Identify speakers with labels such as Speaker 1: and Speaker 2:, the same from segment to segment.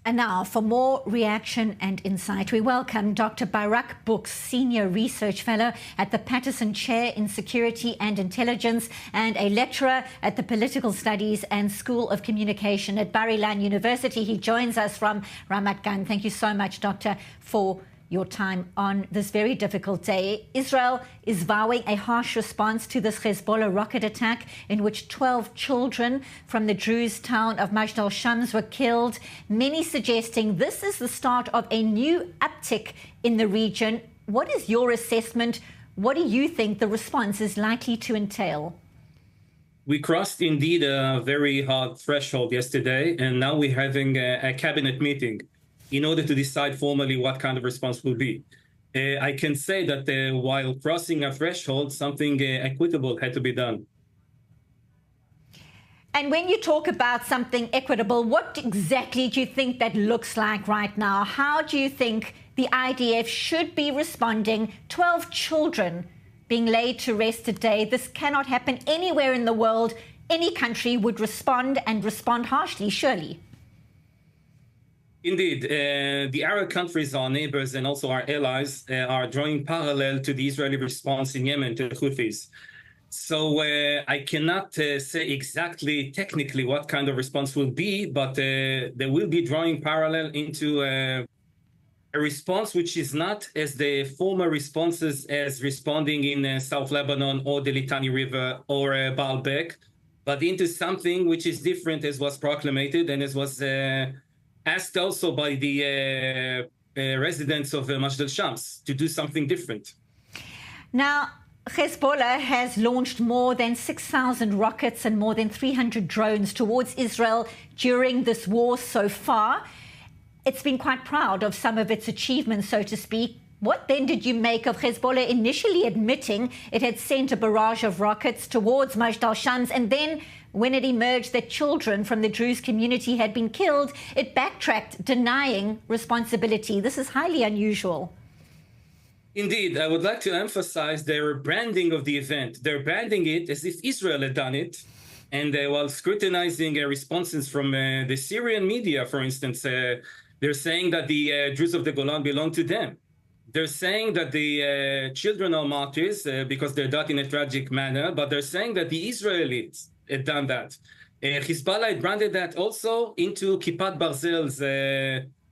Speaker 1: And now, for more reaction and insight, we welcome Dr. Barak Bouks, Senior Research Fellow at the Patterson Chair in Security and Intelligence and a lecturer at the Political Studies and School of Communication at Bar-Ilan University. He joins us from Ramat Gan. Thank you so much, Doctor, for your time on this very difficult day. Israel is vowing a harsh response to this Hezbollah rocket attack in which 12 children from the Druze town of Majdal Shams were killed, many suggesting this is the start of a new uptick in the region. What is your assessment? What do you think the response is likely to entail?
Speaker 2: We crossed indeed a very hard threshold yesterday, and now we're having a cabinet meeting in order to decide formally what kind of response will be. I can say that while crossing a threshold, something equitable had to be done.
Speaker 1: And when you talk about something equitable, what exactly do you think that looks like right now? How do you think the IDF should be responding? 12 children being laid to rest today. This cannot happen anywhere in the world. Any country would respond and respond harshly, surely.
Speaker 2: Indeed, the Arab countries, our neighbors and also our allies, are drawing parallel to the Israeli response in Yemen to the Houthis. So I cannot say exactly technically what kind of response will be, but they will be drawing parallel into a response which is not as the former responses as responding in South Lebanon or the Litani River or Baalbek, but into something which is different as was proclamated and as was asked also by the residents of Majdal Shams to do something different.
Speaker 1: Now, Hezbollah has launched more than 6,000 rockets and more than 300 drones towards Israel during this war so far. It's been quite proud of some of its achievements, so to speak. What then did you make of Hezbollah initially admitting it had sent a barrage of rockets towards Majdal Shams, and then when it emerged that children from the Druze community had been killed, it backtracked, denying responsibility? This is highly unusual.
Speaker 2: Indeed, I would like to emphasize their branding of the event. They're branding it as if Israel had done it. And while scrutinizing responses from the Syrian media, for instance, they're saying that the Druze of the Golan belong to them. They're saying that the children are martyrs because they're died in a tragic manner, but they're saying that the Israelis had done that. Hezbollah had branded that also into Kippat Barzel's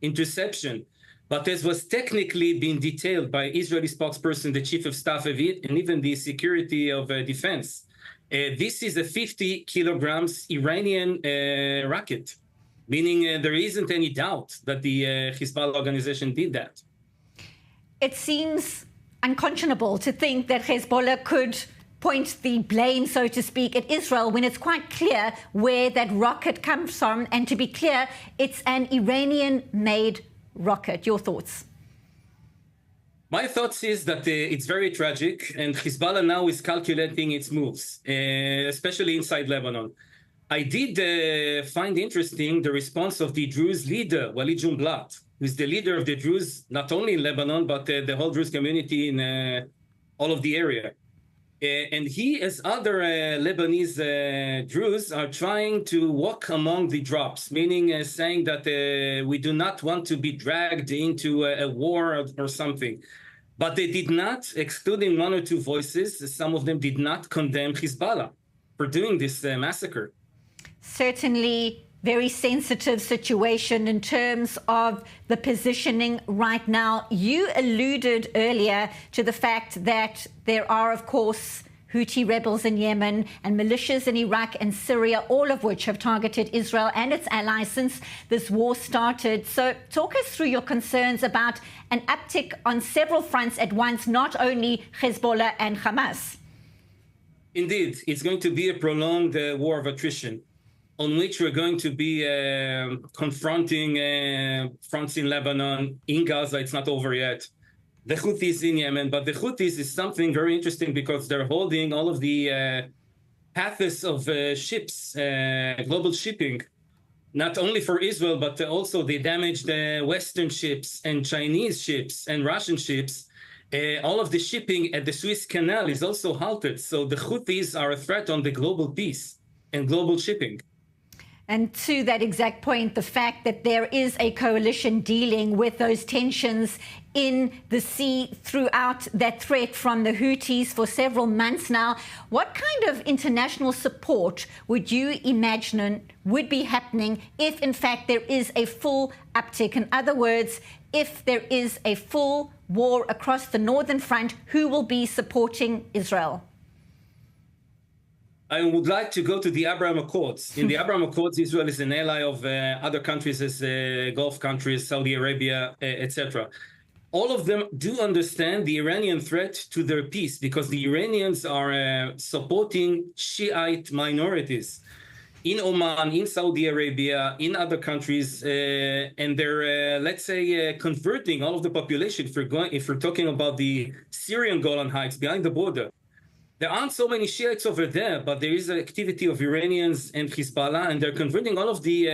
Speaker 2: interception. But as was technically being detailed by Israeli spokesperson, the chief of staff of it, and even the security of defense, this is a 50 kilograms Iranian rocket, meaning there isn't any doubt that the Hezbollah organization did that.
Speaker 1: It seems unconscionable to think that Hezbollah could point the blame, so to speak, at Israel when it's quite clear where that rocket comes from. And to be clear, it's an Iranian-made rocket. Your thoughts?
Speaker 2: My thoughts is that it's very tragic, and Hezbollah now is calculating its moves, especially inside Lebanon. I did find interesting the response of the Druze leader, Walid Jumblat, who's the leader of the Druze, not only in Lebanon, but the whole Druze community in all of the area. And he, as other Lebanese Druze, are trying to walk among the drops, meaning saying that we do not want to be dragged into a war or something. But they did not, excluding one or two voices, some of them did not condemn Hezbollah for doing this massacre.
Speaker 1: Certainly very sensitive situation in terms of the positioning right now. You alluded earlier to the fact that there are, of course, Houthi rebels in Yemen and militias in Iraq and Syria, all of which have targeted Israel and its allies since this war started. So talk us through your concerns about an uptick on several fronts at once, not only Hezbollah and Hamas.
Speaker 2: Indeed, it's going to be a prolonged war of attrition, on which we're going to be confronting fronts in Lebanon, in Gaza. It's not over yet. The Houthis in Yemen, but the Houthis is something very interesting because they're holding all of the paths of ships, global shipping, not only for Israel, but also they damaged Western ships and Chinese ships and Russian ships. All of the shipping at the Suez Canal is also halted. So the Houthis are a threat on the global peace and global shipping.
Speaker 1: And to that exact point, the fact that there is a coalition dealing with those tensions in the sea throughout that threat from the Houthis for several months now, what kind of international support would you imagine would be happening if, in fact, there is a full uptick? In other words, if there is a full war across the northern front, who will be supporting Israel?
Speaker 2: I would like to go to the Abraham Accords. In the Abraham Accords, Israel is an ally of other countries as Gulf countries, Saudi Arabia, etc. All of them do understand the Iranian threat to their peace because the Iranians are supporting Shiite minorities in Oman, in Saudi Arabia, in other countries, and they're, let's say, converting all of the population. If we're talking about the Syrian Golan Heights behind the border, there aren't so many Shiites over there, but there is an activity of Iranians and Hezbollah, and they're converting all of the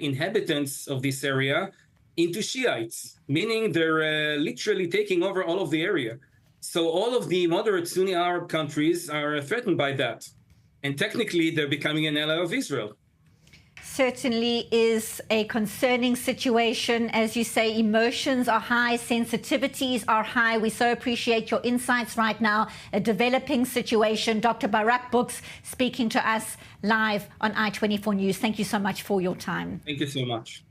Speaker 2: inhabitants of this area into Shiites, meaning they're literally taking over all of the area. So all of the moderate Sunni Arab countries are threatened by that. And technically, they're becoming an ally of Israel.
Speaker 1: Certainly is a concerning situation. As you say, emotions are high, sensitivities are high. We so appreciate your insights right now. A developing situation. Dr. Barak Bouks speaking to us live on I-24 News. Thank you so much for your time.
Speaker 2: Thank you so much.